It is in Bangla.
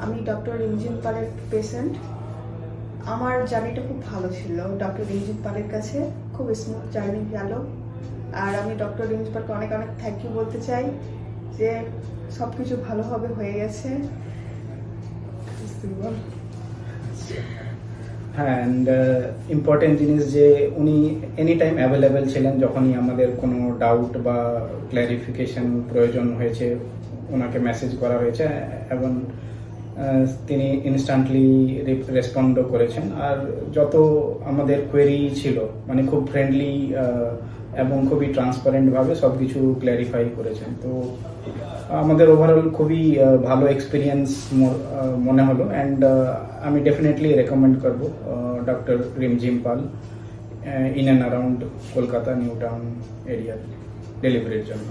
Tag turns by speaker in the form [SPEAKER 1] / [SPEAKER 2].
[SPEAKER 1] আমি ডক্টর রিমঝিম পালের পেশেন্ট। আমার জার্নিটা খুব ভালো ছিল ডক্টর রিমঝিম পালের কাছে, খুব স্মুথ জার্নি গেল। আর আমি ডক্টর রিমঝিম পালকে অনেক অনেক থ্যাংক ইউ বলতে চাই যে সব কিছু ভালোভাবে হয়ে গেছে।
[SPEAKER 2] হ্যাঁ, অ্যান্ড ইম্পর্টেন্ট জিনিস যে উনি এনি টাইম অ্যাভেলেবেল ছিলেন। যখনই আমাদের কোনো ডাউট বা ক্ল্যারিফিকেশন প্রয়োজন হয়েছে ওনাকে মেসেজ করা হয়েছে এবং তিনি ইনস্ট্যান্টলি রেসপন্ডও করেছেন। আর যত আমাদের কোয়েরি ছিল মানে খুব ফ্রেন্ডলি এবং খুবই ট্রান্সপারেন্টভাবে সব কিছু ক্ল্যারিফাই করেছেন। তো আমাদের ওভারঅল খুবই ভালো এক্সপিরিয়েন্স মনে হলো। অ্যান্ড আমি ডেফিনেটলি রেকমেন্ড করব doctor Rimjhim Pal in and around Kolkata New Town এরিয়ার ডেলিভারির জন্য।